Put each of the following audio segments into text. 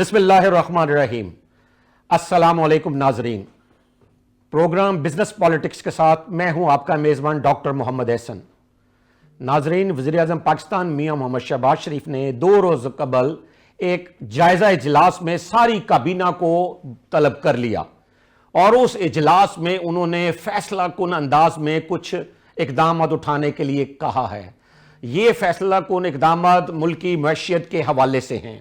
بسم اللہ الرحمن الرحیم۔ السلام علیکم ناظرین، پروگرام بزنس پالیٹکس کے ساتھ میں ہوں آپ کا میزبان ڈاکٹر محمد احسن۔ ناظرین، وزیر اعظم پاکستان میاں محمد شہباز شریف نے 2 روز قبل ایک جائزہ اجلاس میں ساری کابینہ کو طلب کر لیا اور اس اجلاس میں انہوں نے فیصلہ کن انداز میں کچھ اقدامات اٹھانے کے لیے کہا ہے۔ یہ فیصلہ کن اقدامات ملکی معیشت کے حوالے سے ہیں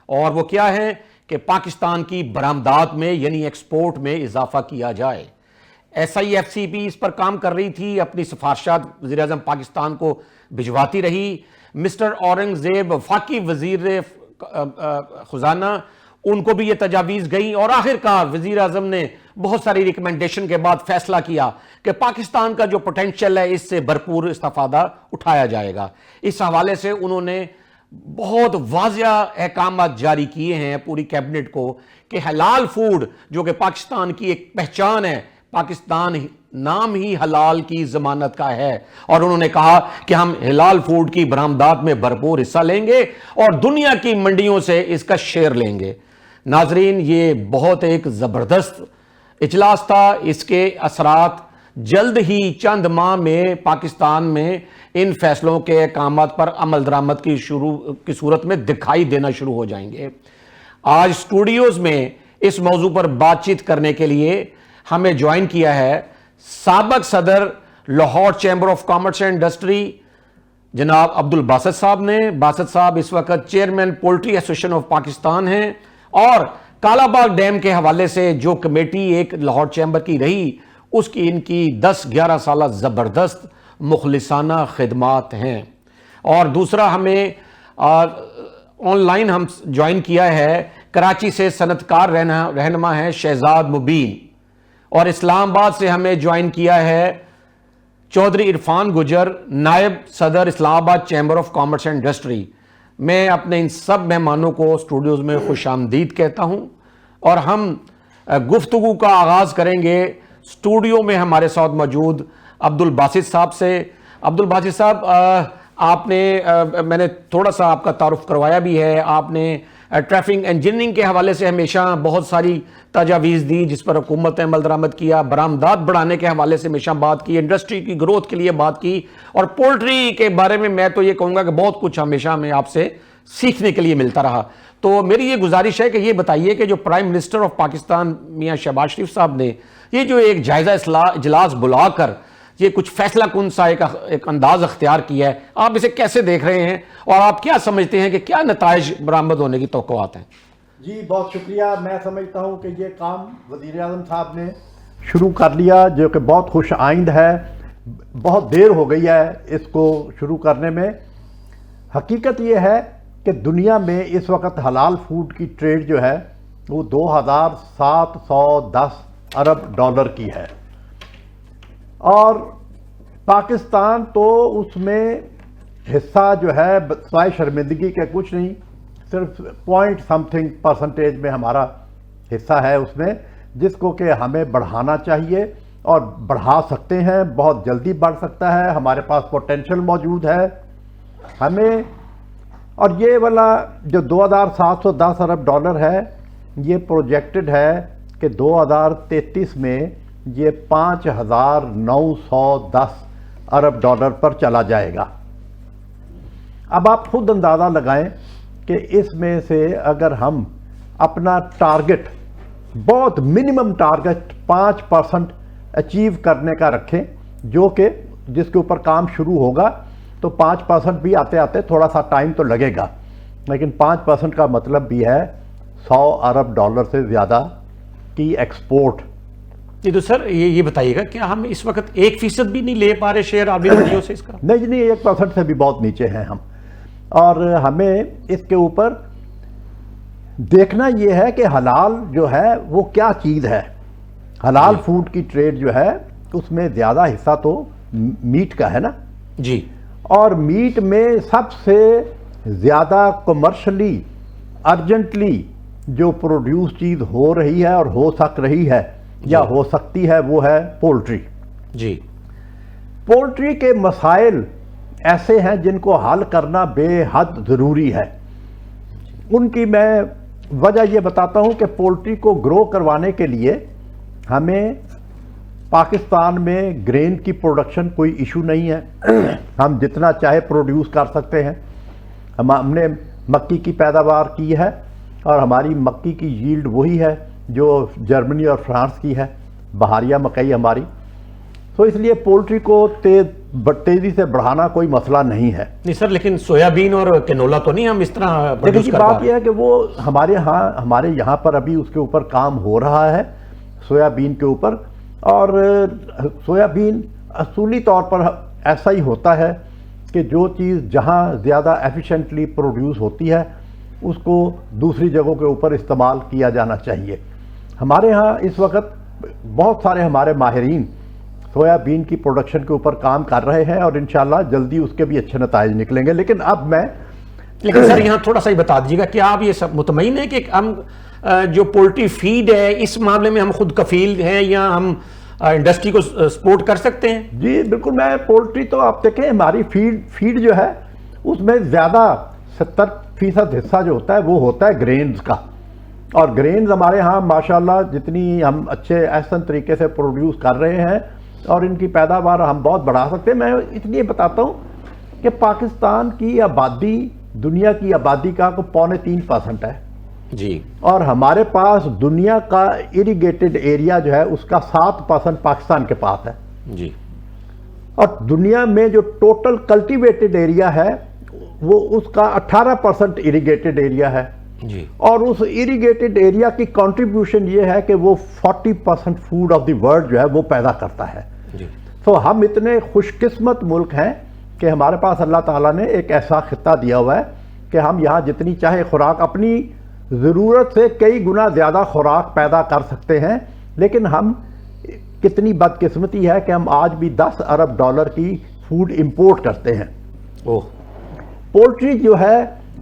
اور وہ کیا ہے کہ پاکستان کی برآمدات میں یعنی ایکسپورٹ میں اضافہ کیا جائے۔ SIFC بھی اس پر کام کر رہی تھی، اپنی سفارشات وزیر اعظم پاکستان کو بھجواتی رہی۔ مسٹر اورنگزیب وفاقی وزیر خزانہ، ان کو بھی یہ تجاویز گئیں اور آخر کار وزیر اعظم نے بہت ساری ریکمنڈیشن کے بعد فیصلہ کیا کہ پاکستان کا جو پوٹینشل ہے اس سے بھرپور استفادہ اٹھایا جائے گا۔ اس حوالے سے انہوں نے بہت واضح احکامات جاری کیے ہیں پوری کیبنٹ کو کہ حلال فوڈ جو کہ پاکستان کی ایک پہچان ہے، پاکستان نام ہی حلال کی ضمانت کا ہے، اور انہوں نے کہا کہ ہم حلال فوڈ کی برآمدات میں بھرپور حصہ لیں گے اور دنیا کی منڈیوں سے اس کا شیئر لیں گے۔ ناظرین، یہ بہت ایک زبردست اجلاس تھا۔ اس کے اثرات جلد ہی چند ماہ میں پاکستان میں ان فیصلوں کے احکامات پر عمل درآمد کی صورت میں دکھائی دینا شروع ہو جائیں گے۔ آج اسٹوڈیوز میں اس موضوع پر بات چیت کرنے کے لیے ہمیں جوائن کیا ہے سابق صدر Lahore chamber of commerce and industry جناب عبدالباسط صاحب نے۔ باسط صاحب اس وقت chairman poultry association of Pakistan ہیں اور کالا باغ ڈیم کے حوالے سے جو کمیٹی ایک لاہور چیمبر کی رہی، اس کی ان کی 10-11 سالہ زبردست مخلصانہ خدمات ہیں۔ اور دوسرا ہمیں آن لائن ہم جوائن کیا ہے کراچی سے صنعت کار رہنما ہے شہزاد مبین، اور اسلام آباد سے ہمیں جوائن کیا ہے چودھری عرفان گجر، نائب صدر اسلام آباد chamber of commerce and industry. میں اپنے ان سب مہمانوں کو اسٹوڈیوز میں خوش آمدید کہتا ہوں اور ہم گفتگو کا آغاز کریں گے اسٹوڈیو میں ہمارے ساتھ موجود عبدالباسط صاحب سے۔ عبدالباسط صاحب، آپ نے میں نے تھوڑا سا آپ کا تعارف کروایا بھی ہے، آپ نے ٹریفک انجینئرنگ کے حوالے سے ہمیشہ بہت ساری تجاویز دی جس پر حکومت نے عمل درآمد کیا، برآمدات بڑھانے کے حوالے سے ہمیشہ بات کی، انڈسٹری کی گروتھ کے لیے بات کی، اور پولٹری کے بارے میں تو یہ کہوں گا کہ بہت کچھ ہمیشہ ہمیں آپ سے سیکھنے کے لیے ملتا رہا۔ تو میری یہ گزارش ہے کہ یہ بتائیے کہ جو پرائم منسٹر آف پاکستان میاں شہباز شریف صاحب نے یہ جو ایک جائزہ اجلاس بلا کر یہ کچھ فیصلہ کن سا ایک انداز اختیار کیا ہے، آپ اسے کیسے دیکھ رہے ہیں اور آپ کیا سمجھتے ہیں کہ کیا نتائج برآمد ہونے کی توقعات ہیں؟ جی بہت شکریہ۔ میں سمجھتا ہوں کہ یہ کام وزیر اعظم صاحب نے شروع کر لیا جو کہ بہت خوش آئند ہے۔ بہت دیر ہو گئی ہے اس کو شروع کرنے میں۔ حقیقت یہ ہے کہ دنیا میں اس وقت حلال فوڈ کی ٹریڈ جو ہے وہ 2710 ارب ڈالر کی ہے، اور پاکستان تو اس میں حصہ جو ہے سوائے شرمندگی کے کچھ نہیں، صرف پوائنٹ سم تھنگ پرسنٹیج میں ہمارا حصہ ہے اس میں، جس کو کہ ہمیں بڑھانا چاہیے اور بڑھا سکتے ہیں، بہت جلدی بڑھ سکتا ہے، ہمارے پاس پوٹینشل موجود ہے ہمیں۔ اور یہ والا جو 2710 ارب ڈالر ہے یہ پروجیکٹڈ ہے کہ 2033 میں یہ 5910 ارب ڈالر پر چلا جائے گا۔ اب آپ خود اندازہ لگائیں کہ اس میں سے اگر ہم اپنا ٹارگٹ، بہت منیمم ٹارگٹ 5% اچیو کرنے کا رکھیں، جو کہ جس کے اوپر کام شروع ہوگا، تو 5% بھی آتے آتے تھوڑا سا ٹائم تو لگے گا، لیکن 5% کا مطلب بھی ہے 100 ارب ڈالر سے زیادہ کی ایکسپورٹ۔ جی تو سر یہ بتائیے گا کیا ہم اس وقت 1% بھی نہیں لے پا رہے شیئر عالمی منڈیوں سے اس کا؟ نہیں، 1% سے بھی بہت نیچے ہیں ہم، اور ہمیں اس کے اوپر دیکھنا یہ ہے کہ حلال جو ہے وہ کیا چیز ہے۔ حلال فوڈ کی ٹریڈ جو ہے اس میں زیادہ حصہ تو میٹ کا ہے نا جی، اور میٹ میں سب سے زیادہ کمرشلی ارجنٹلی جو پروڈیوس چیز ہو رہی ہے اور ہو سک رہی ہے یا ہو سکتی ہے وہ ہے پولٹری۔ جی، پولٹری کے مسائل ایسے ہیں جن کو حل کرنا بے حد ضروری ہے۔ ان کی میں وجہ یہ بتاتا ہوں کہ پولٹری کو گرو کروانے کے لیے ہمیں پاکستان میں گرین کی پروڈکشن کوئی ایشو نہیں ہے، ہم جتنا چاہے پروڈیوس کر سکتے ہیں۔ ہم نے مکی کی پیداوار کی ہے اور ہماری مکی کی ییلڈ وہی ہے جو جرمنی اور فرانس کی ہے، بہاریہ مکئی ہماری۔ تو اس لیے پولٹری کو تیزی سے بڑھانا کوئی مسئلہ نہیں ہے۔ نہیں سر، لیکن سویا بین اور کینولا تو نہیں ہم اس طرح لیکن پروڈیوس یہ کر پا بات رہے یہ ہے کہ وہ ہمارے یہاں پر ابھی اس کے اوپر کام ہو رہا ہے، سویا بین کے اوپر۔ اور سویا بین اصولی طور پر ایسا ہی ہوتا ہے کہ جو چیز جہاں زیادہ ایفیشنٹلی پروڈیوس ہوتی ہے اس کو دوسری جگہوں کے اوپر استعمال کیا جانا چاہیے۔ ہمارے ہاں اس وقت بہت سارے ہمارے ماہرین سویا بین کی پروڈکشن کے اوپر کام کر رہے ہیں اور انشاءاللہ جلدی اس کے بھی اچھے نتائج نکلیں گے۔ لیکن اب میں سر یہاں تھوڑا سا ہی بتا دیجیے گا، کیا آپ یہ سب مطمئن ہیں کہ ہم جو پولٹری فیڈ ہے اس معاملے میں ہم خود کفیل ہیں یا ہم انڈسٹری کو سپورٹ کر سکتے ہیں؟ جی بالکل، میں پولٹری تو آپ دیکھیں ہماری فیڈ جو ہے اس میں زیادہ 70% حصہ جو ہوتا ہے وہ ہوتا ہے گرینز کا، اور گرینز ہمارے ہاں ماشاءاللہ جتنی ہم اچھے احسن طریقے سے پروڈیوس کر رہے ہیں اور ان کی پیداوار ہم بہت بڑھا سکتے ہیں۔ میں اس لیے بتاتا ہوں کہ پاکستان کی آبادی دنیا کی آبادی کا 2.25% ہے جی، اور ہمارے پاس دنیا کا اریگیٹڈ ایریا جو ہے اس کا 7% پاکستان کے پاس ہے، جی، اور دنیا میں جو ٹوٹل کلٹیویٹڈ ایریا ہے وہ اس کا 18% اریگیٹڈ ایریا ہے، جی، اور اس اریگیٹڈ ایریا کی کنٹریبیوشن یہ ہے کہ وہ 40% فوڈ آف دی ورلڈ جو ہے وہ پیدا کرتا ہے۔ جی، تو ہم اتنے خوش قسمت ملک ہیں کہ ہمارے پاس اللہ تعالیٰ نے ایک ایسا خطہ دیا ہوا ہے کہ ہم یہاں جتنی چاہے خوراک اپنی ضرورت سے کئی گنا زیادہ خوراک پیدا کر سکتے ہیں، لیکن ہم کتنی بدقسمتی ہے کہ ہم آج بھی $10 ارب کی فوڈ امپورٹ کرتے ہیں۔ اوہ، پولٹری جو ہے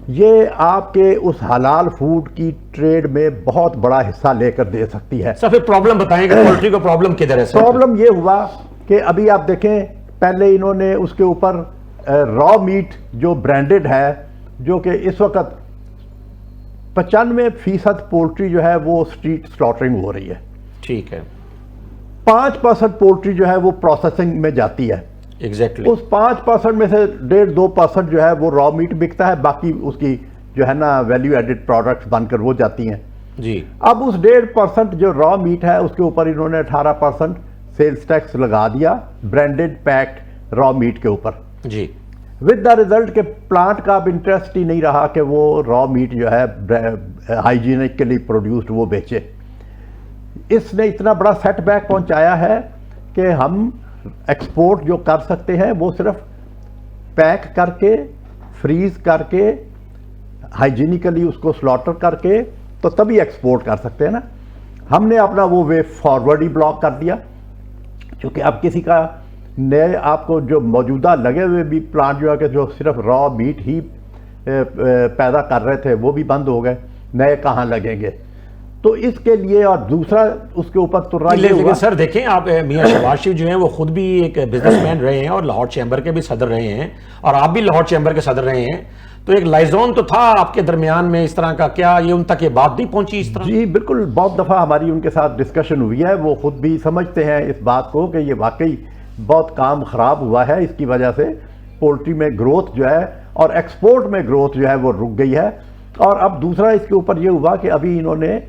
یہ آپ کے اس حلال فوڈ کی ٹریڈ میں بہت بڑا حصہ لے کر دے سکتی ہے۔ سر پھر پرابلم بتائیں کہ پولٹری کو پرابلم کدھر ہے؟ پرابلم یہ ہوا کہ ابھی آپ دیکھیں پہلے انہوں نے اس کے اوپر را میٹ جو برانڈڈ ہے، جو کہ اس وقت 95% پولٹری جو ہے وہ اسٹریٹ سلاٹرنگ ہو رہی ہے، ٹھیک ہے، 5% پولٹری جو ہے وہ پروسیسنگ میں جاتی ہے۔ ایگزیکٹلی، اس 5% میں سے 1.5-2% جو ہے وہ را میٹ بکتا ہے، باقی اس کی جو ہے نا ویلیو ایڈڈ پروڈکٹس بن کر وہ جاتی ہیں۔ جی، اب اس 1.5% جو را میٹ ہے اس کے اوپر انہوں نے 18% سیلز ٹیکس لگا دیا برانڈڈ پیکڈ را میٹ کے اوپر، جی، ود دا ریزلٹ کہ پلانٹ کا اب انٹرسٹ ہی نہیں رہا کہ وہ را میٹ جو ہے ہائیجینکلی پروڈیوسڈ وہ بیچے۔ اس نے اتنا بڑا سیٹ بیک پہنچایا ہے کہ ہم ایکسپورٹ جو کر سکتے ہیں وہ صرف پیک کر کے فریز کر کے ہائیجینکلی اس کو سلاٹر کر کے تو تبھی ایکسپورٹ کر سکتے ہیں نا۔ ہم نے اپنا وہ وے فارورڈ ہی بلاک کر دیا، چونکہ اب کسی کا نئے آپ کو جو موجودہ لگے ہوئے بھی پلانٹ جو ہے کہ جو صرف را میٹ ہی پیدا کر رہے تھے وہ بھی بند ہو گئے، نئے کہاں لگیں گے؟ تو اس کے لیے اور دوسرا اس کے اوپر تو رائے لیکن سر دیکھیں آپ میاں شہباز شریف جو ہیں وہ خود بھی ایک بزنس مین رہے ہیں اور لاہور چیمبر کے بھی صدر رہے ہیں، اور آپ بھی لاہور چیمبر کے صدر رہے ہیں، تو ایک لائزون تو تھا آپ کے درمیان میں اس طرح کا، کیا یہ ان تک یہ بات نہیں پہنچی اس طرح؟ جی بالکل، بہت دفعہ ہماری ان کے ساتھ ڈسکشن ہوئی ہے، وہ خود بھی سمجھتے ہیں اس بات کو کہ یہ واقعی بہت کام خراب ہوا ہے، اس کی وجہ سے پولٹری میں گروتھ جو ہے اور ایکسپورٹ میں گروتھ جو ہے وہ رک گئی ہے۔ اور اب دوسرا اس کے اوپر یہ ہوا کہ ابھی انہوں نے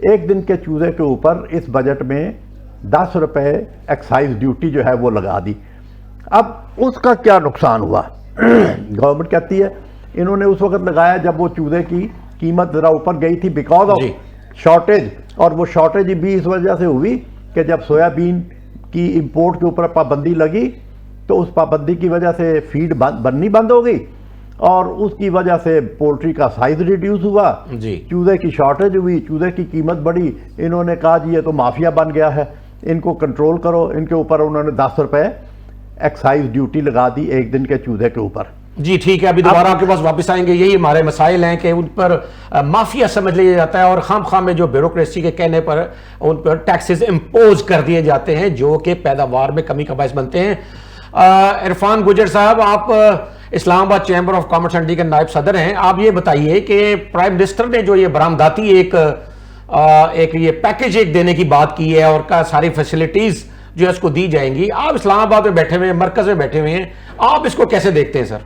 ایک دن کے چوزے کے اوپر اس بجٹ میں $10 ایکسائز ڈیوٹی جو ہے وہ لگا دی۔ اب اس کا کیا نقصان ہوا؟ گورنمنٹ کہتی ہے انہوں نے اس وقت لگایا جب وہ چوزے کی قیمت ذرا اوپر گئی تھی بیکاز آف شارٹیج، اور وہ شارٹیج بھی اس وجہ سے ہوئی کہ جب سویا بین کی امپورٹ کے اوپر پابندی لگی تو اس پابندی کی وجہ سے فیڈ بننی بند ہو گئی اور اس کی وجہ سے پولٹری کا سائز ریڈیوس ہوا، جی، چوزے کی شارٹیج ہوئی، چوزے کی قیمت بڑھی، انہوں نے کہا جی یہ تو مافیا بن گیا ہے، ان کو کنٹرول کرو، ان کے اوپر انہوں نے $10 ایکسائز ڈیوٹی لگا دی ایک دن کے چوزے کے اوپر۔ جی ٹھیک ہے، ابھی دوبارہ آپ کے پاس واپس آئیں گے۔ یہی ہمارے مسائل ہیں کہ ان پر مافیا سمجھ لیا جاتا ہے اور خام میں جو بیوروکریسی کے کہنے پر ان پر ٹیکسز امپوز کر دیے جاتے ہیں جو کہ پیداوار میں کمی کا باعث بنتے ہیں۔ عرفان گجر صاحب، آپ اسلام آباد چیمبر آف کامرس اینڈ کے نائب صدر ہیں. آپ یہ بتائیے کہ پرائم منسٹر نے جو یہ برآمداتی ایک یہ پیکج ایک دینے کی بات کی ہے اور کا ساری فیسلٹیز جو ہے اس کو دی جائیں گی، آپ اسلام آباد میں بیٹھے ہوئے ہیں، مرکز میں بیٹھے ہوئے ہیں، آپ اس کو کیسے دیکھتے ہیں سر؟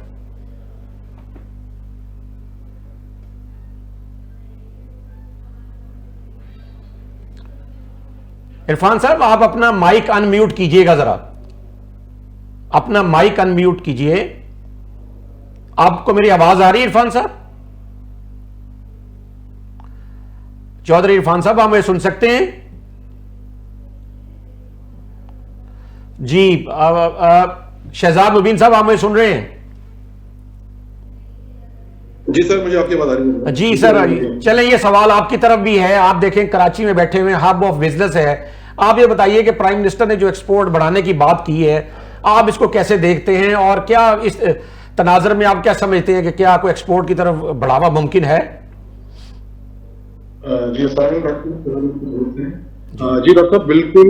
عرفان صاحب آپ اپنا مائک ان میوٹ کیجئے گا، ذرا اپنا مائک ان میوٹ کیجئے. آپ کو میری آواز آ رہی ہے عرفان صاحب؟ چودھری عرفان صاحب آپ ہمیں سن سکتے ہیں؟ جی شہزاد مبین صاحب آپ ہمیں سن رہے ہیں؟ جی سر، مجھے آپ کی آواز آ رہی ہے. جی سر، چلیں یہ سوال آپ کی طرف بھی ہے. آپ دیکھیں کراچی میں بیٹھے ہوئے ہب آف بزنس ہے. آپ یہ بتائیے کہ پرائم منسٹر نے جو ایکسپورٹ بڑھانے کی بات کی ہے، آپ اس کو کیسے دیکھتے ہیں اور کیا اس تناظر میں آپ کیا سمجھتے ہیں کہ کیا کوئی ایکسپورٹ کی طرف بڑھاوا ممکن ہے؟ جی السلام علیکم. جی ڈاکٹر صاحب، بالکل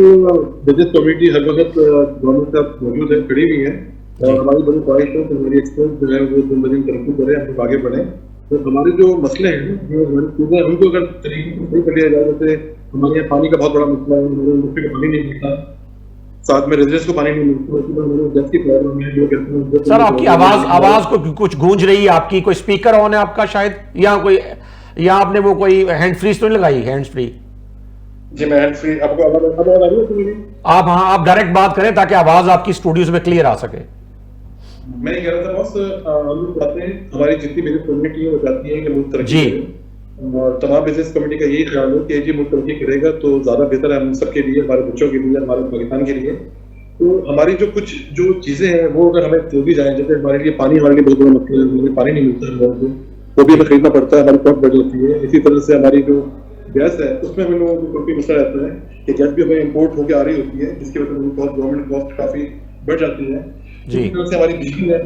بزنس کمیٹی ہر وقت گورنمنٹ کا موجود ہے، کھڑی ہوئی ہے، اور ہماری بڑی خواہش ہے کہ ہماری ایکسپورٹ جو ہے وہ دن بدن ترقی کرے، ہم لوگ آگے بڑھیں. تو ہمارے جو مسئلے ہیں، جو ہماری چیزیں ہیں، ان کو اگر طریقے سے صحیح کر لیا جائے، جیسے ہمارے یہاں پانی کا بہت بڑا مسئلہ ہے، ہمارے مٹی کا پانی نہیں ملتا، ساتھ میں ریزیڈنس کو پانی نہیں ملتا، ہمارے گیس کی پرابلم ہے جو کہتے ہیں. سر آپ کی آواز کو کچھ گونج رہی ہے، آپ کی کوئی اسپیکر آن ہے آپ کا شاید، یا کوئی یا آپ نے وہ کوئی ہینڈ فری تو نہیں لگائی؟ ہینڈ فری جی میں ہینڈ فری. آپ کو آواز آ رہی ہے؟ آپ ڈائریکٹ بات کریں تاکہ آواز آپ کی اسٹوڈیوز میں کلیئر آ سکے. میں یہ کہہ رہا تھا بس، ہم لوگ چاہتے ہیں ہماری جتنی بزنس کمیونٹی ہے وہ چاہتی ہے کہ ملک ترقی کرے، اور تمام بزنس کمیونٹی کا یہی خیال ہے کہ جی ملک ترقی کرے گا تو زیادہ بہتر ہے ہم سب کے لیے، ہمارے بچوں کے لیے، ہمارے پاکستان کے لیے. تو ہماری جو چیزیں ہیں وہ اگر ہمیں دے دی جائیں، جیسے ہمارے لیے پانی، ہمارے لیے بہت بڑا مسئلہ ہے، ہمیں پانی نہیں ملتا ہے، وہ بھی ہمیں خریدنا پڑتا ہے، ہماری کاسٹ بڑھ جاتی ہے. اسی طرح سے ہماری جو گیس ہے اس میں ہم لوگوں کو کافی مسئلہ رہتا ہے کہ گیس بھی ہمیں امپورٹ ہو کے آ رہی ہوتی ہے، جس کی وجہ سے گورنمنٹ کاسٹ کافی بڑھ جاتی ہے. اسی طرح سے ہماری بجلی ہے.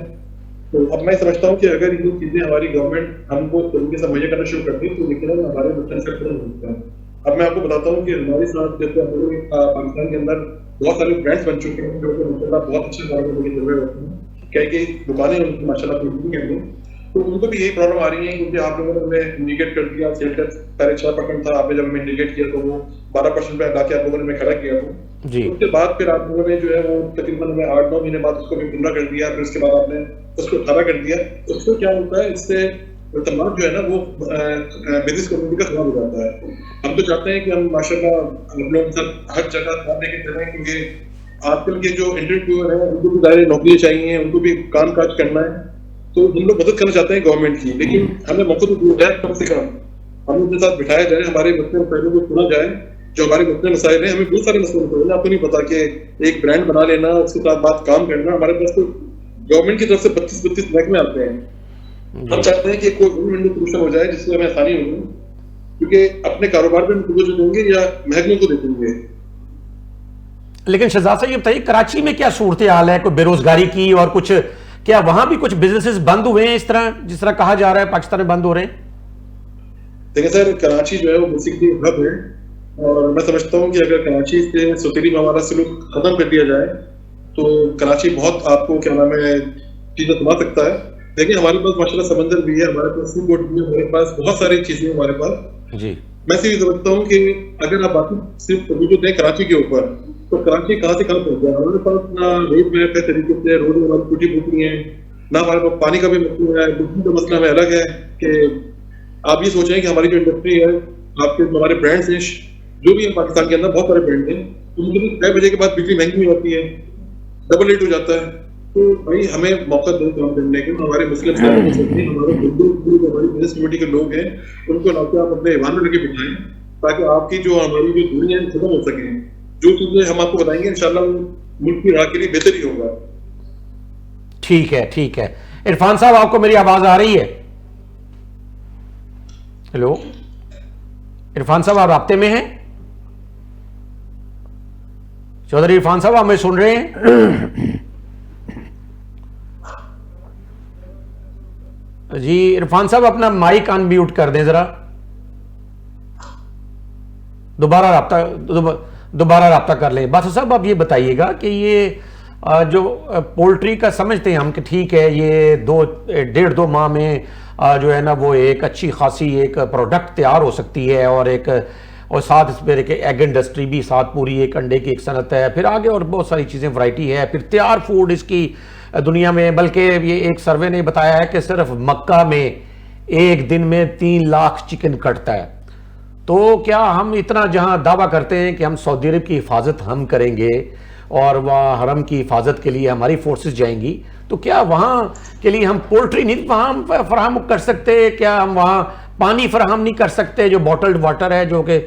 تو اب میں سمجھتا ہوں کہ اگر یہ چیزیں ہماری گورنمنٹ ہم کو طریقے سے مہیا کرنا شروع کرتی تو لیکن ہمارے بچوں سے ختم ہو سکتا ہے. اب میں آپ کو بتاتا ہوں کہ ہمارے ساتھ جیسے ہمارے پاکستان کے اندر بہت سارے برانڈس بن چکے ہیں جو کہ ماشاء اللہ بہت اچھے کاروبار کے ضرورت ہوتے ہیں، کئی دکانیں ان کی ماشاء اللہ پوری ہیں. تو ان کو بھی یہی پرابلم آ رہی ہے کیونکہ آپ لوگوں نے ہمیں انڈیکیٹ کر دیا، سیل ٹیکس پہلے 6% تھا، آپ نے جب ہمیں انڈیکیٹ کیا تو وہ 12% پہ لا کے آپ لوگوں نے ہمیں کھڑا کیا تھا. اس کے بعد پھر آپ لوگوں نے جو ہے وہ تقریباً ہمیں 8-9 مہینے بعد اس کو بھی 15 کر دیا، پھر اس کے بعد آپ نے اس کو 18 کر دیا. اس سے کیا ہوتا ہے، اس سے اعتماد جو ہے نا وہ بزنس کمیونٹی کا خراب ہو جاتا ہے. ہم تو چاہتے ہیں کہ ہم ماشاء اللہ ہم لوگ ہر جگہ کام لے کے چلیں، کیونکہ آج کل کے جو انٹرپرینور ہیں ان کو بھی ظاہر نوکریاں چاہیے، ان کو بھی کام کاج کرنا ہے. تو ہم لوگ مدد کرنا چاہتے ہیں گورنمنٹ کی، لیکن ہمیں موقع تو دیا جائے، کم سے کم ہم ان کے ساتھ بٹھایا جائے، ہمارے مسئلے پہلے کو سنا جائے، جو ہمارے مسئلے مسائل ہیں. ہمیں بہت سارے مسئلے مسائل ہیں، آپ کو نہیں پتا کہ ایک برانڈ بنا لینا، اس کے ساتھ بات کام کرنا. ہمارے پاس تو گورنمنٹ کی طرف سے 32 محکمے آتے ہیں. ہم چاہتے ہیں کہ کوئی گورنمنٹ سولوشن ہو جائے جس سے ہمیں آسانی ہوگی، کیونکہ اپنے کاروبار پہ توجہ دیں گے یا محکموں کو دیں گے. لیکن شہزاد صاحب یہ بتائیے کراچی میں کیا صورتحال ہے کوئی بے روزگاری کی، اور کچھ کیا وہاں بھی کچھ بزنسز بند ہوئے ہیں اس طرح جس طرح کہا جا رہا ہے پاکستان میں بند ہو رہے ہیں؟ دیکھیں سر، کراچی جو ہے وہ بیسکلی ہب ہے، اور میں سمجھتا ہوں کہ اگر کراچی سے سوتیلی میں ہمارا سلوک ختم کر دیا جائے تو کراچی بہت آپ کو کیا نام ہے چیزیں سما سکتا ہے. دیکھیں ہمارے پاس ماشاء اللہ سمندر بھی ہے، ہمارے پاس سی پورٹ بھی ہے، ہمارے پاس بہت ساری چیزیں ہیں ہمارے پاس. جی میں صرف سمجھتا ہوں کہ اگر آپ باقی صرف توجہ دیں کراچی کے اوپر تو کراچی کہاں سے کہاں پہنچ جائے. ہمارے پاس نہ روڈ میپ ہے طریقے سے، روڈ ہماری ٹوٹی پھوٹی ہیں، نہ ہمارے پاس پانی کا بھی مسئلہ ہے. بجلی کا مسئلہ ہمیں الگ ہے کہ آپ یہ سوچیں کہ ہماری جو انڈسٹری ہے، آپ کے ہمارے برانڈس ہیں جو بھی ہے پاکستان کے اندر بہت سارے برانڈ ہیں، ان کے بھی 6 بجے کے بعد بجلی مہنگی ہوتی ہے، ڈبل ریٹ ہو جاتا ہے. تو بھائی ہمیں موقع دو کام کرنے کے. ہمارے مسلم ہمارے ہماری بزنس کمیونٹی کے لوگ ہیں، ان کو لا کے آپ اپنے ایوان میں لے کے بٹھائیں تاکہ آپ کی جو ہماری جو دوری ہے ختم ہو سکیں. جو چیزیں ہم آپ کو بتائیں گے انشاءاللہ وہ ملک کی راہ کے لیے بہتر ہی ہوگا. ٹھیک ہے ٹھیک ہے. عرفان صاحب آپ کو میری آواز آ رہی ہے؟ ہیلو عرفان صاحب آپ رابطے میں ہیں؟ چودھری عرفان صاحب آپ ہمیں سن رہے ہیں؟ جی عرفان صاحب اپنا مائک ان میوٹ کر دیں ذرا، دوبارہ رابطہ کر لیں. باسط صاحب آپ یہ بتائیے گا کہ یہ جو پولٹری کا سمجھتے ہیں ہم کہ ٹھیک ہے یہ 1.5-2 ماہ میں جو ہے نا وہ ایک اچھی خاصی ایک پروڈکٹ تیار ہو سکتی ہے، اور ساتھ اس پہ ایگ انڈسٹری بھی ساتھ پوری ایک انڈے کی ایک صنعت ہے، پھر آگے اور بہت ساری چیزیں ورائٹی ہے، پھر تیار فوڈ اس کی دنیا میں، بلکہ یہ ایک سروے نے بتایا ہے کہ صرف مکہ میں ایک دن میں 3 لاکھ چکن کٹتا ہے. تو کیا ہم اتنا جہاں دعویٰ کرتے ہیں کہ ہم سعودی عرب کی حفاظت ہم کریں گے اور وہاں حرم کی حفاظت کے لیے ہماری فورسز جائیں گی، تو کیا وہاں کے لیے ہم پولٹری نہیں فراہم کر سکتے؟ کیا ہم وہاں پانی فراہم نہیں کر سکتے جو بوٹلڈ واٹر ہے، جو کہ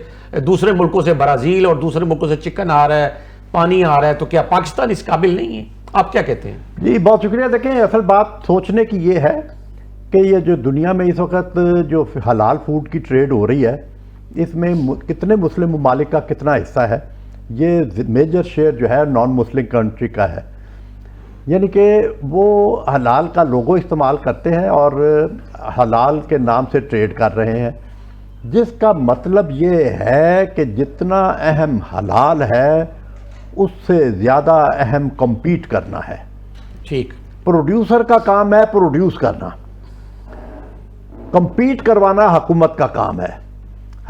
دوسرے ملکوں سے برازیل اور دوسرے ملکوں سے چکن آ رہا ہے، پانی آ رہا ہے، تو کیا پاکستان اس قابل نہیں ہے؟ آپ کیا کہتے ہیں؟ جی بہت شکریہ. دیکھیں اصل بات سوچنے کی یہ ہے کہ یہ جو دنیا میں اس وقت جو حلال فوڈ کی ٹریڈ ہو رہی ہے، اس میں کتنے مسلم ممالک کا کتنا حصہ ہے؟ یہ میجر شیئر جو ہے نان مسلم کنٹری کا ہے. یعنی کہ وہ حلال کا لوگو استعمال کرتے ہیں اور حلال کے نام سے ٹریڈ کر رہے ہیں، جس کا مطلب یہ ہے کہ جتنا اہم حلال ہے اس سے زیادہ اہم کمپیٹ کرنا ہے. ٹھیک. پروڈیوسر کا کام ہے پروڈیوس کرنا، کمپیٹ کروانا حکومت کا کام ہے.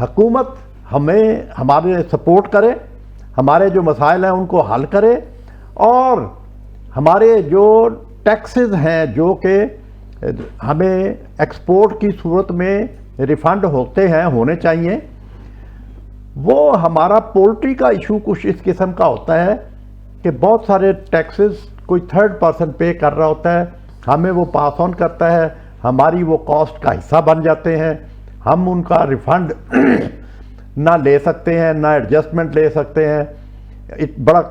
حکومت ہمارے سپورٹ کرے، ہمارے جو مسائل ہیں ان کو حل کرے، اور ہمارے جو ٹیکسز ہیں جو کہ ہمیں ایکسپورٹ کی صورت میں ریفنڈ ہونے چاہیے. وہ ہمارا پولٹری کا ایشو کچھ اس قسم کا ہوتا ہے کہ بہت سارے ٹیکسز کوئی تھرڈ پرسن پے کر رہا ہوتا ہے، ہمیں وہ پاس آن کرتا ہے، ہماری وہ کاسٹ کا حصہ بن جاتے ہیں، ہم ان کا ریفنڈ نہ لے سکتے ہیں نہ ایڈجسٹمنٹ لے سکتے ہیں. ایک بڑا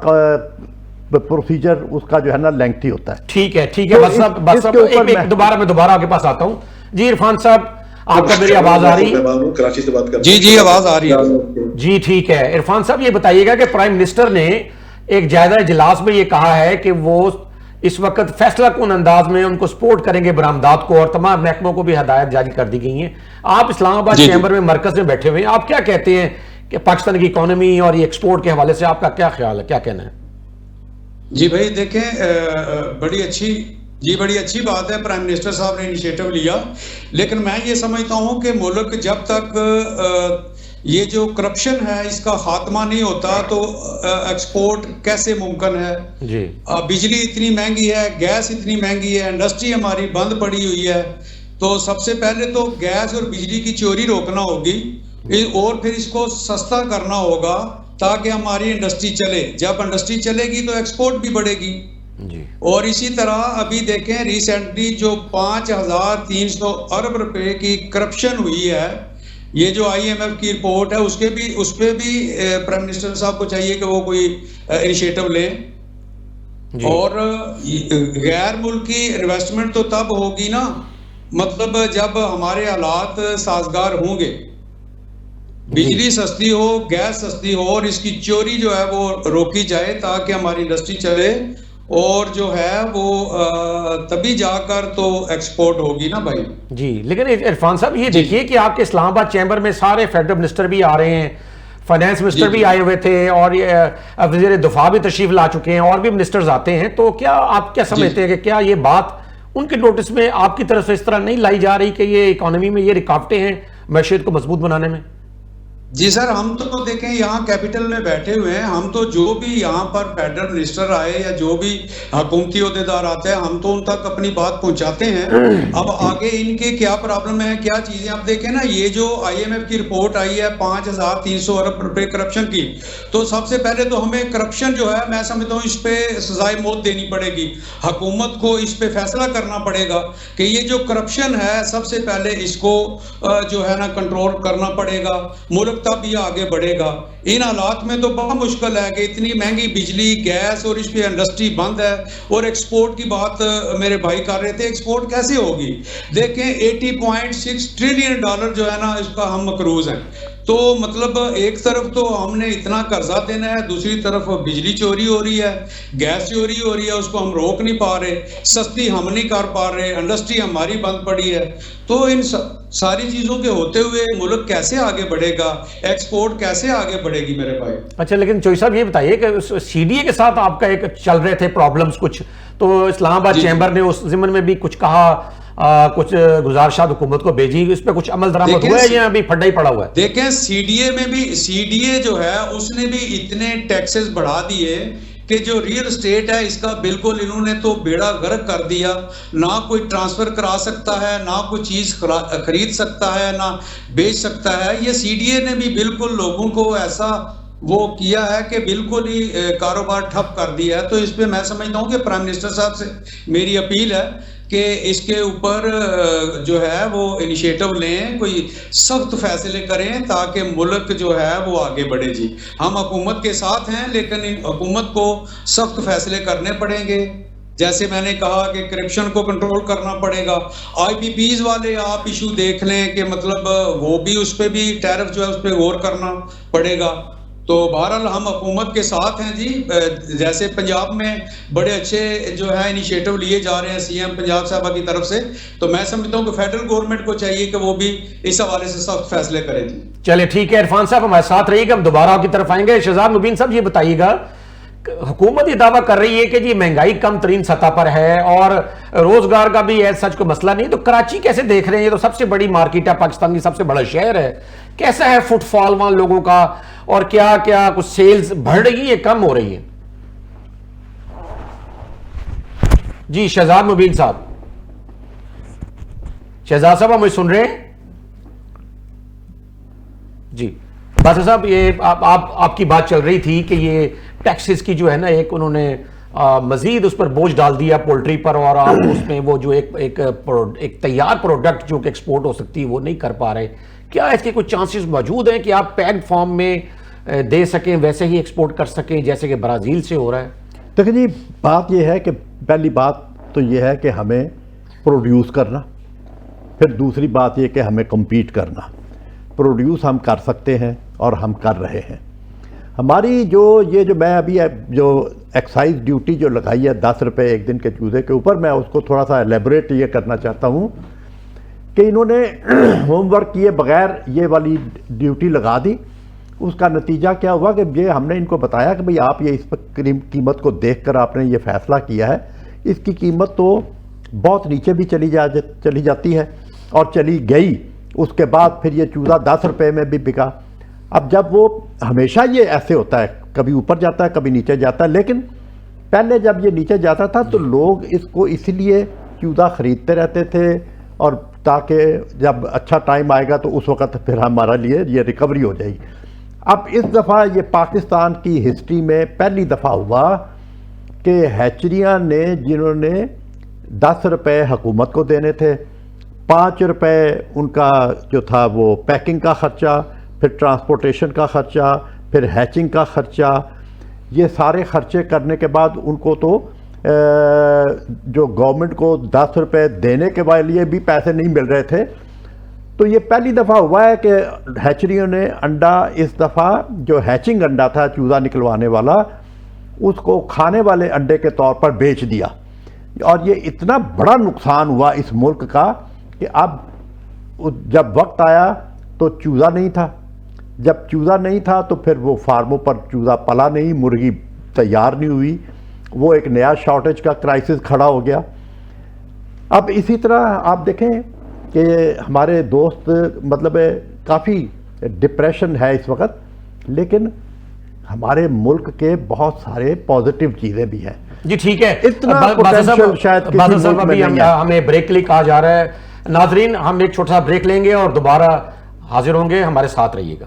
پروسیجر اس کا جو ہے نا لینگتھی ہوتا ہے. ٹھیک ہے بس میں دوبارہ آپ کے پاس آتا ہوں. جی عرفان صاحب، آپ کا میری آواز آ رہی ہے؟ کراچی سے بات کر جی آواز آ رہی ہے. جی ٹھیک ہے. عرفان صاحب یہ بتائیے گا کہ پرائم منسٹر نے ایک جائزہ اجلاس میں یہ کہا ہے کہ وہ اس وقت فیصلہ کن انداز میں ان کو سپورٹ کریں گے برآمدات کو، اور تمام محکموں کو بھی ہدایت جاری کر دی گئی ہیں. آپ اسلام آباد چیمبر میں مرکز میں بیٹھے ہوئے ہیں، آپ کیا کہتے ہیں کہ پاکستان کی اکانومی اور یہ ایکسپورٹ کے حوالے سے آپ کا کیا خیال ہے، کیا کہنا ہے؟ جی بھائی دیکھیں، بڑی اچھی بات ہے پرائم منسٹر صاحب نے انیشیٹو لیا، لیکن میں یہ سمجھتا ہوں کہ ملک جب تک یہ جو کرپشن ہے اس کا خاتمہ نہیں ہوتا تو ایکسپورٹ کیسے ممکن ہے؟ جی بجلی اتنی مہنگی ہے، گیس اتنی مہنگی ہے، انڈسٹری ہماری بند پڑی ہوئی ہے، تو سب سے پہلے تو گیس اور بجلی کی چوری روکنا ہوگی، اور پھر اس کو سستا کرنا ہوگا تاکہ ہماری انڈسٹری چلے. جب انڈسٹری چلے گی تو ایکسپورٹ بھی بڑھے گی. جی. اور اسی طرح ابھی دیکھیں ریسنٹلی جو 5300 ارب روپے کی کرپشن ہوئی ہے، یہ جو IMF کی رپورٹ ہے اس پہ بھی پرائم منسٹر صاحب کو چاہیے کہ وہ کوئی انیشیٹو لیں. اور غیر ملکی انویسٹمنٹ تو تب ہوگی نا، مطلب جب ہمارے حالات سازگار ہوں گے، بجلی سستی ہو، گیس سستی ہو، اور اس کی چوری جو ہے وہ روکی جائے تاکہ ہماری انڈسٹری چلے، اور جو ہے وہ تبھی جا کر تو ایکسپورٹ ہوگی نا بھائی. جی لیکن عرفان صاحب یہ دیکھیے کہ آپ کے اسلام آباد چیمبر میں سارے فیڈرل منسٹر بھی آ رہے ہیں، فائنانس منسٹر بھی آئے ہوئے تھے، اور وزیر دفاع بھی تشریف لا چکے ہیں، اور بھی منسٹرز آتے ہیں. تو کیا آپ کیا سمجھتے ہیں کہ کیا یہ بات ان کے نوٹس میں آپ کی طرف سے اس طرح نہیں لائی جا رہی کہ یہ اکانومی میں یہ رکاوٹیں ہیں معیشت کو مضبوط بنانے میں؟ جی سر، ہم تو دیکھیں یہاں کیپٹل میں بیٹھے ہوئے ہیں، ہم تو جو بھی یہاں پر فیڈرل منسٹر آئے یا جو بھی حکومتی عہدیدار آتے ہیں ہم تو ان تک اپنی بات پہنچاتے ہیں. اب آگے ان کے کیا پرابلم ہے، کیا چیزیں، اب دیکھیں نا یہ جو IMF کی رپورٹ آئی ہے 5300 ارب روپے کرپشن کی، تو سب سے پہلے تو ہمیں کرپشن جو ہے میں سمجھتا ہوں اس پہ سزائے موت دینی پڑے گی. حکومت کو اس پہ فیصلہ کرنا پڑے گا کہ یہ جو کرپشن ہے سب سے پہلے اس کو جو ہے نا کنٹرول کرنا پڑے گا، ملک تب یہ آگے بڑھے گا. ان حالات میں تو بہت مشکل ہے کہ اتنی مہنگی بجلی، گیس، اور اس پہ انڈسٹری بند ہے، اور ایکسپورٹ کی بات میرے بھائی کر رہے تھے، ایکسپورٹ کیسے ہوگی؟ دیکھیں $80.6 ٹریلین جو ہے نا اس کا ہم مقروض ہیں. تو مطلب ایک طرف تو ہم نے اتنا قرضہ دینا ہے, دوسری طرف بجلی چوری ہو رہی ہے, گیس چوری ہو رہی ہے, اس کو ہم روک نہیں پا رہے, سستی ہم نہیں کر پا رہے, انڈسٹری ہماری بند پڑی ہے. تو ان ساری چیزوں کے ہوتے ہوئے ملک کیسے آگے بڑھے گا, ایکسپورٹ کیسے آگے بڑھے گی میرے بھائی؟ اچھا لیکن چوئی صاحب یہ بتائیے کہ سی ڈی اے کے ساتھ آپ کا ایک چل رہے تھے پرابلمز کچھ, تو اسلام آباد چیمبر نے اس ضمن میں بھی کچھ کہا, کچھ گزارشات حکومت کو بھیجی, اس پہ کچھ عمل درآمد ہوا ہے یا ابھی پھڈا ہی پڑا ہوا ہے؟ دیکھیں سی ڈی اے میں بھی, سی ڈی اے جو ہے اس نے بھی اتنے ٹیکسز بڑھا دیے کہ جو ریئل اسٹیٹ ہے اس کا بالکل انہوں نے تو بیڑا غرق کر دیا, نہ کوئی ٹرانسفر کرا سکتا ہے, نہ کوئی چیز خرید سکتا ہے, نہ بیچ سکتا ہے. یہ سی ڈی اے نے بھی بالکل لوگوں کو ایسا وہ کیا ہے کہ بالکل ہی کاروبار ٹھپ کر دیا ہے. تو اس پہ میں سمجھتا ہوں کہ پرائم منسٹر صاحب سے میری اپیل ہے کہ اس کے اوپر جو ہے وہ انیشیٹو لیں, کوئی سخت فیصلے کریں تاکہ ملک جو ہے وہ آگے بڑھے. جی ہم حکومت کے ساتھ ہیں, لیکن حکومت کو سخت فیصلے کرنے پڑیں گے. جیسے میں نے کہا کہ کرپشن کو کنٹرول کرنا پڑے گا. آئی پی پیز والے آپ ایشو دیکھ لیں کہ مطلب وہ بھی, اس پہ بھی ٹیرف جو ہے اس پہ غور کرنا پڑے گا. تو بہرحال ہم حکومت کے ساتھ ہیں جی. جیسے پنجاب میں بڑے اچھے جو ہے انیشیٹو لیے جا رہے ہیں سی ایم پنجاب صاحبہ کی طرف سے, تو میں سمجھتا ہوں کہ فیڈرل گورنمنٹ کو چاہیے کہ وہ بھی اس حوالے سے سخت فیصلے کریں. جی چلے ٹھیک ہے, عرفان صاحب ہمارے ساتھ رہیے گا, ہم دوبارہ آپ کی طرف آئیں گے. شہزاد مبین صاحب یہ بتائیے گا, حکومت یہ دعویٰ کر رہی ہے کہ جی مہنگائی کم ترین سطح پر ہے اور روزگار کا بھی ایسا سچ کوئی مسئلہ نہیں, تو کراچی کیسے دیکھ رہے ہیں؟ یہ تو سب سے بڑی مارکیٹ ہے, پاکستان کی سب سے بڑا شہر ہے, کیسا ہے فٹ فال وہاں لوگوں کا, اور کیا کیا کچھ سیلز بڑھ رہی ہے کم ہو رہی ہے؟ جی شہزاد مبین صاحب, شہزاد صاحب ہمیں سن رہے ہیں؟ جی باسل صاحب, یہ آپ کی بات چل رہی تھی کہ یہ ٹیکسز کی جو ہے نا ایک انہوں نے مزید اس پر بوجھ ڈال دیا پولٹری پر, اور آپ اس میں وہ جو ایک تیار پروڈکٹ جو کہ ایکسپورٹ ہو سکتی ہے وہ نہیں کر پا رہے. کیا اس کے کچھ چانسز موجود ہیں کہ آپ پیکڈ فارم میں دے سکیں, ویسے ہی ایکسپورٹ کر سکیں جیسے کہ برازیل سے ہو رہا ہے؟ دیکھیں جی, بات یہ ہے کہ پہلی بات تو یہ ہے کہ ہمیں پروڈیوس کرنا, پھر دوسری بات یہ کہ ہمیں کمپیٹ کرنا. پروڈیوس ہم کر سکتے ہیں اور ہم کر رہے ہیں. ہماری جو میں ابھی جو ایکسائز ڈیوٹی جو لگائی ہے 10 روپے ایک دن کے چوزے کے اوپر, میں اس کو تھوڑا سا ایلیبریٹ یہ کرنا چاہتا ہوں کہ انہوں نے ہوم ورک کیے بغیر یہ والی ڈیوٹی لگا دی. اس کا نتیجہ کیا ہوا کہ یہ ہم نے ان کو بتایا کہ بھئی آپ یہ اس پر قیمت کو دیکھ کر آپ نے یہ فیصلہ کیا ہے, اس کی قیمت تو بہت نیچے بھی چلی جاتی ہے اور چلی گئی. اس کے بعد پھر یہ چوزہ 10 روپے میں بھی بکا. اب جب وہ ہمیشہ یہ ایسے ہوتا ہے, کبھی اوپر جاتا ہے کبھی نیچے جاتا ہے, لیکن پہلے جب یہ نیچے جاتا تھا تو لوگ اس کو اسی لیے چوزہ خریدتے رہتے تھے, اور تاکہ جب اچھا ٹائم آئے گا تو اس وقت پھر ہمارا لیے یہ ریکوری ہو جائے گی. اب اس دفعہ یہ پاکستان کی ہسٹری میں پہلی دفعہ ہوا کہ ہیچریاں نے, جنہوں نے 10 روپے حکومت کو دینے تھے, 5 روپے ان کا جو تھا وہ پیکنگ کا خرچہ, پھر ٹرانسپورٹیشن کا خرچہ, پھر ہیچنگ کا خرچہ, یہ سارے خرچے کرنے کے بعد ان کو تو جو گورنمنٹ کو 10 روپے دینے کے لیے بھی پیسے نہیں مل رہے تھے. تو یہ پہلی دفعہ ہوا ہے کہ ہیچریوں نے انڈا اس دفعہ جو ہیچنگ انڈا تھا چوزہ نکلوانے والا, اس کو کھانے والے انڈے کے طور پر بیچ دیا. اور یہ اتنا بڑا نقصان ہوا اس ملک کا کہ اب جب وقت آیا تو چوزہ نہیں تھا, جب چوزہ نہیں تھا تو پھر وہ فارموں پر چوزہ پلا نہیں, مرغی تیار نہیں ہوئی, وہ ایک نیا شارٹیج کا کرائسس کھڑا ہو گیا. اب اسی طرح آپ دیکھیں کہ ہمارے دوست مطلب کافی ڈپریشن ہے اس وقت, لیکن ہمارے ملک کے بہت سارے پازیٹیو چیزیں بھی ہیں. جی ٹھیک ہے, اتنا پوٹینشیل شاید کسی ملک میں نہیں ہے. ہمیں بریک کے لیے کہا جا رہا ہے. ناظرین ہم ایک چھوٹا سا بریک لیں گے اور دوبارہ حاضر ہوں گے, ہمارے ساتھ رہیے گا.